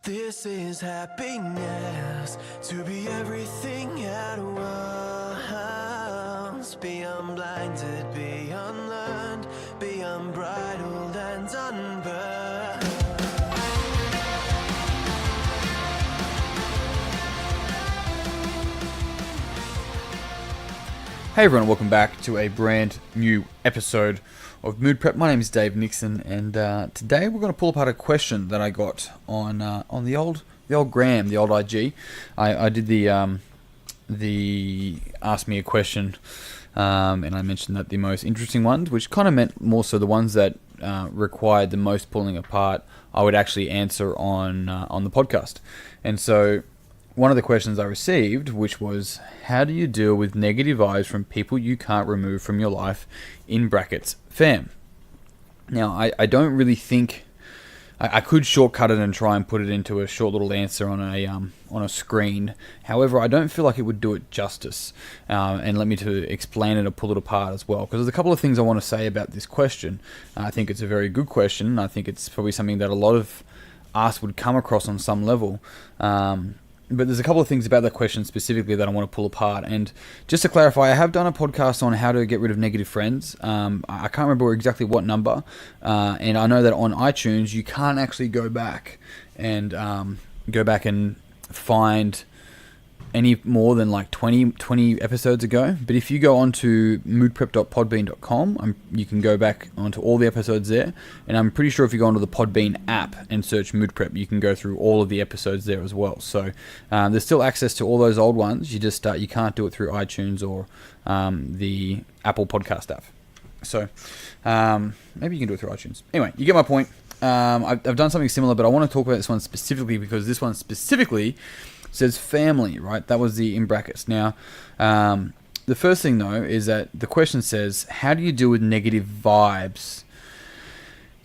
This is happiness, to be everything at once. Be unblinded, be unlearned, be unbridled and unburned. Hey everyone, welcome back to a brand new episode of Mood Prep. My name is Dave Nixon, and today we're going to pull apart a question that I got on the old Gram, the old IG. I did the ask me a question, and I mentioned that the most interesting ones, which kind of meant more so the ones that required the most pulling apart, I would actually answer on the podcast. And so one of the questions I received, which was, how do you deal with negative vibes from people you can't remove from your life, in brackets, fam? Now, I don't really think I could shortcut it and try and put it into a short little answer on a screen. However, I don't feel like it would do it justice. And let me to explain it or pull it apart as well, because there's a couple of things I want to say about this question. I think it's a very good question. I think it's probably something that a lot of us would come across on some level. But there's a couple of things about that question specifically that I want to pull apart. And just to clarify, I have done a podcast on how to get rid of negative friends. I can't remember exactly what number. And I know that on iTunes, you can't actually go back and find any more than like 20 episodes ago. But if you go onto moodprep.podbean.com, you can go back onto all the episodes there. And I'm pretty sure if you go onto the Podbean app and search Mood Prep, you can go through all of the episodes there as well. So there's still access to all those old ones. You just you can't do it through iTunes or the Apple Podcast app. So maybe you can do it through iTunes. Anyway, you get my point. I've done something similar, but I want to talk about this one specifically because this one specifically says family, right? That was the in brackets. Now, the first thing though is that the question says, how do you deal with negative vibes?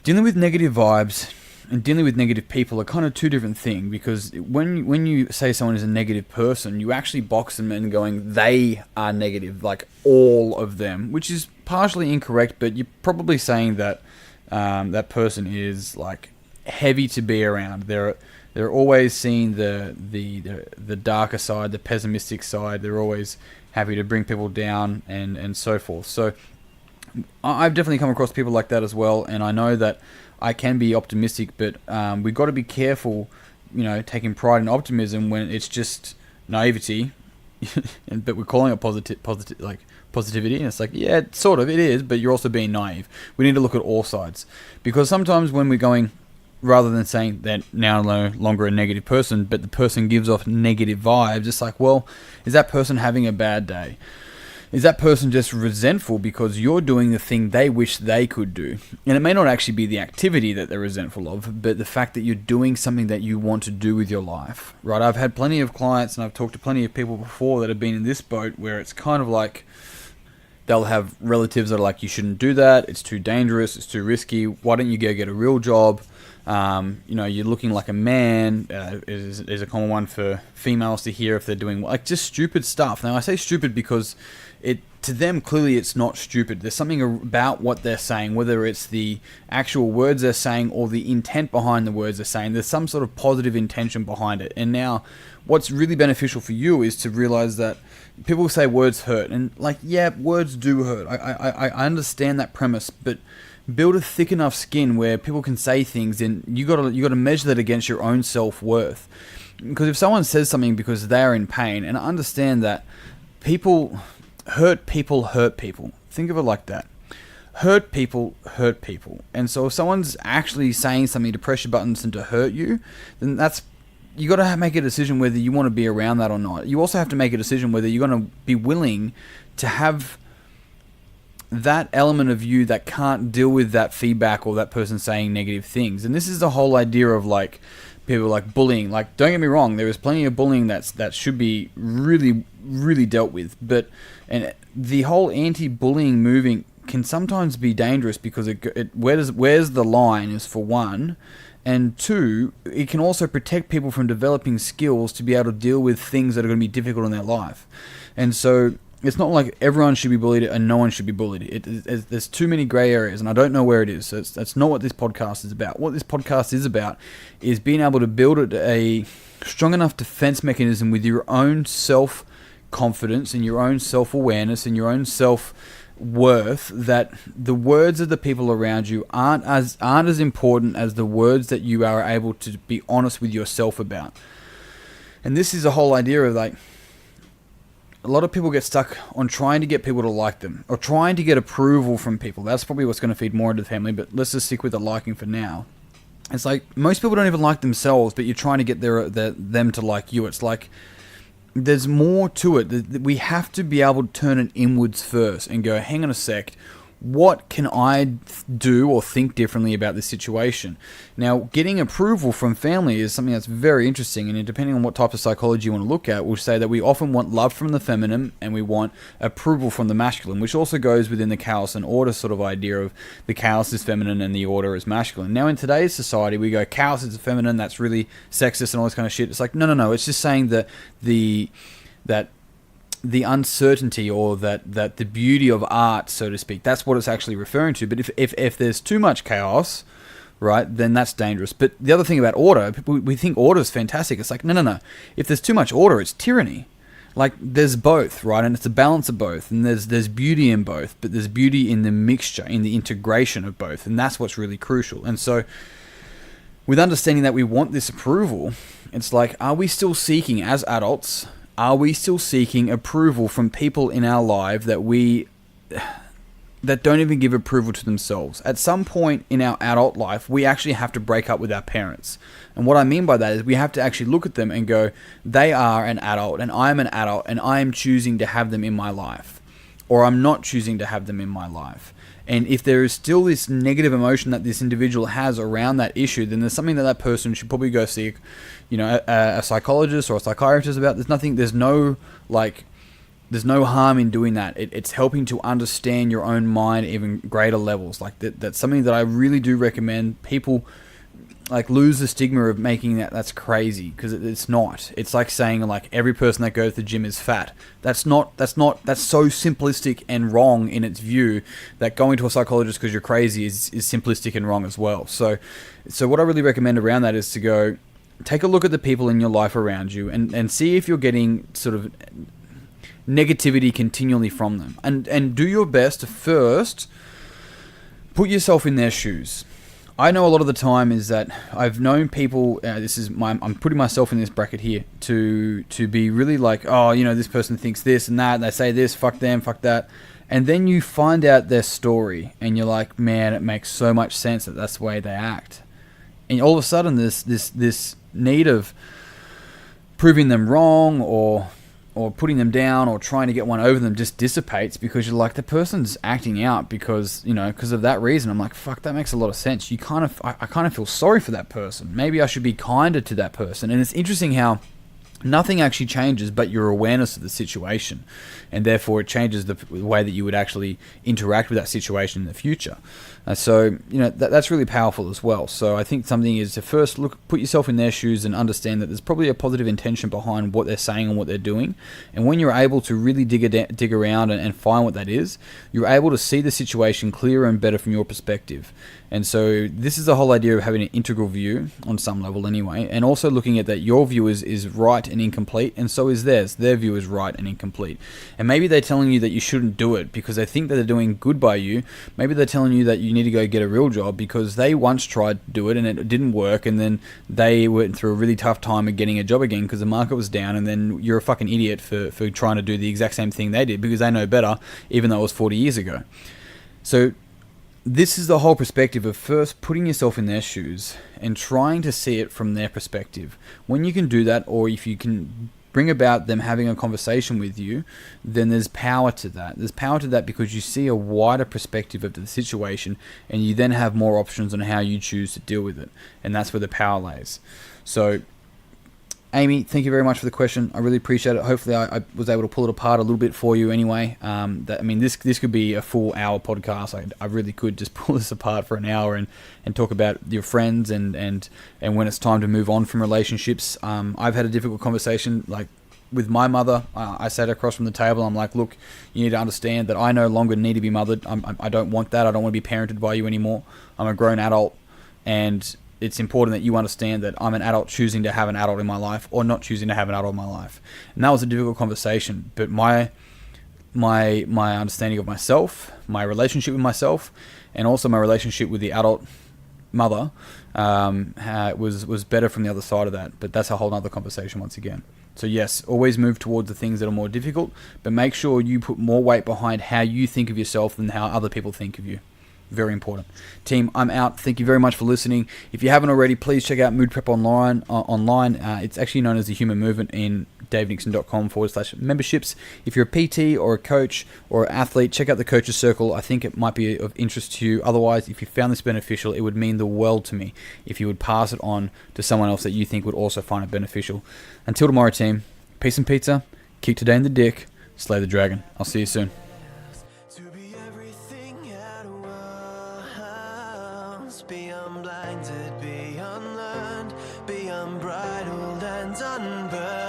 Dealing with negative vibes and dealing with negative people are kind of two different things, because when you say someone is a negative person, you actually box them in going, they are negative, like all of them, which is partially incorrect, but you're probably saying that that person is like heavy to be around. They're always seeing the darker side, the pessimistic side. They're always happy to bring people down and so forth. So I've definitely come across people like that as well, and I know that I can be optimistic, but we've got to be careful, taking pride in optimism when it's just naivety, but we're calling it positivity, and it's like, yeah, sort of, it is, but you're also being naive. We need to look at all sides, because sometimes when we're going, rather than saying that now no longer a negative person, but the person gives off negative vibes, it's like, well, is that person having a bad day? Is that person just resentful because you're doing the thing they wish they could do? And it may not actually be the activity that they're resentful of, but the fact that you're doing something that you want to do with your life, right? I've had plenty of clients and I've talked to plenty of people before that have been in this boat where it's kind of like they'll have relatives that are like, you shouldn't do that, it's too dangerous, it's too risky, why don't you go get a real job? You're looking like a man is a common one for females to hear if they're doing like just stupid stuff. Now I say stupid because to them clearly it's not stupid. There's something about what they're saying, whether it's the actual words they're saying or the intent behind the words they're saying. There's some sort of positive intention behind it. And now what's really beneficial for you is to realize that people say words hurt, and like, yeah, words do hurt. I understand that premise, but build a thick enough skin where people can say things, and you got to measure that against your own self-worth. Because if someone says something because they are in pain, and I understand that hurt people. Think of it like that. Hurt people. And so if someone's actually saying something to press your buttons and to hurt you, then you got to make a decision whether you want to be around that or not. You also have to make a decision whether you're going to be willing to have that element of you that can't deal with that feedback or that person saying negative things. And this is the whole idea of like people like bullying. Like, don't get me wrong, there is plenty of bullying that should be really, really dealt with. And the whole anti-bullying movement can sometimes be dangerous because where's the line is for one, and two, it can also protect people from developing skills to be able to deal with things that are going to be difficult in their life. And so it's not like everyone should be bullied and no one should be bullied. There's too many grey areas, and I don't know where it is. So that's not what this podcast is about. What this podcast is about is being able to build a strong enough defense mechanism with your own self-confidence and your own self-awareness and your own self-worth, that the words of the people around you aren't as important as the words that you are able to be honest with yourself about. And this is the whole idea of, like, a lot of people get stuck on trying to get people to like them or trying to get approval from people. That's probably what's going to feed more into the family, but let's just stick with the liking for now. It's like most people don't even like themselves, but you're trying to get them to like you. It's like there's more to it. We have to be able to turn it inwards first and go, hang on a sec, what can I do or think differently about this situation? Now, getting approval from family is something that's very interesting, and depending on what type of psychology you want to look at, we'll say that we often want love from the feminine and we want approval from the masculine, which also goes within the chaos and order sort of idea of the chaos is feminine and the order is masculine. Now, in today's society, we go, chaos is feminine, that's really sexist and all this kind of shit. It's like, no. It's just saying that the uncertainty, or that the beauty of art, so to speak, that's what it's actually referring to. But if there's too much chaos, right, then that's dangerous. But the other thing about order, we think order is fantastic. It's like, no. If there's too much order, it's tyranny. Like, there's both, right? And it's a balance of both. And there's beauty in both, but there's beauty in the mixture, in the integration of both. And that's what's really crucial. And so, with understanding that we want this approval, it's like, are we still seeking, as adults, are we still seeking approval from people in our life that don't even give approval to themselves? At some point in our adult life, we actually have to break up with our parents. And what I mean by that is we have to actually look at them and go, they are an adult and I'm an adult and I am choosing to have them in my life, or I'm not choosing to have them in my life. And if there is still this negative emotion that this individual has around that issue, then there's something that person should probably go see, a psychologist or a psychiatrist about. There's no harm in doing that. It's helping to understand your own mind at even greater levels. Like that's something that I really do recommend people like lose the stigma of making that's crazy, because it's not. It's like saying like every person that goes to the gym is fat. That's so simplistic and wrong in its view that going to a psychologist because you're crazy is simplistic and wrong as well. So what I really recommend around that is to go take a look at the people in your life around you and see if you're getting sort of negativity continually from them, and do your best to first put yourself in their shoes. I know a lot of the time is that I've known people, I'm putting myself in this bracket here, to be really like, oh, this person thinks this and that, and they say this, fuck them, fuck that. And then you find out their story, and you're like, man, it makes so much sense that that's the way they act. And all of a sudden, this need of proving them wrong, or putting them down, or trying to get one over them just dissipates, because you're like, the person's acting out because of that reason. I'm like, fuck, that makes a lot of sense. I kind of feel sorry for that person. Maybe I should be kinder to that person. And it's interesting how nothing actually changes but your awareness of the situation, and therefore it changes the way that you would actually interact with that situation in the future. So that's really powerful as well. So I think something is to first put yourself in their shoes and understand that there's probably a positive intention behind what they're saying and what they're doing. And when you're able to really dig around and find what that is, you're able to see the situation clearer and better from your perspective. And so this is the whole idea of having an integral view on some level anyway, and also looking at that your view is right and incomplete, and so is theirs. Their view is right and incomplete. And maybe they're telling you that you shouldn't do it because they think that they're doing good by you. Maybe they're telling you that you need to go get a real job because they once tried to do it and it didn't work, and then they went through a really tough time of getting a job again because the market was down, and then you're a fucking idiot for trying to do the exact same thing they did because they know better, even though it was 40 years ago. So this is the whole perspective of first putting yourself in their shoes and trying to see it from their perspective. When you can do that, or if you can bring about them having a conversation with you, then there's power to that. There's power to that because you see a wider perspective of the situation, and you then have more options on how you choose to deal with it. And that's where the power lays. So, Amy, thank you very much for the question. I really appreciate it. Hopefully I was able to pull it apart a little bit for you anyway. This could be a full hour podcast. I really could just pull this apart for an hour and talk about your friends and when it's time to move on from relationships. I've had a difficult conversation like with my mother, I sat across from the table. I'm like, look, you need to understand that I no longer need to be mothered. I don't want that. I don't want to be parented by you anymore. I'm a grown adult, and it's important that you understand that I'm an adult choosing to have an adult in my life or not choosing to have an adult in my life. And that was a difficult conversation, but my understanding of myself, my relationship with myself, and also my relationship with the adult mother was better from the other side of that. But that's a whole other conversation once again. So yes, always move towards the things that are more difficult, but make sure you put more weight behind how you think of yourself than how other people think of you. Very important. Team, I'm out. Thank you very much for listening. If you haven't already, please check out Mood Prep online. It's actually known as the Human Movement in davenixon.com/memberships. If you're a PT or a coach or an athlete, check out the Coaches Circle. I think it might be of interest to you. Otherwise, if you found this beneficial, it would mean the world to me if you would pass it on to someone else that you think would also find it beneficial. Until tomorrow, team, peace and pizza. Kick today in the dick. Slay the dragon. I'll see you soon. to be everything at once. Be unblinded, be unlearned, be unbridled and unburned.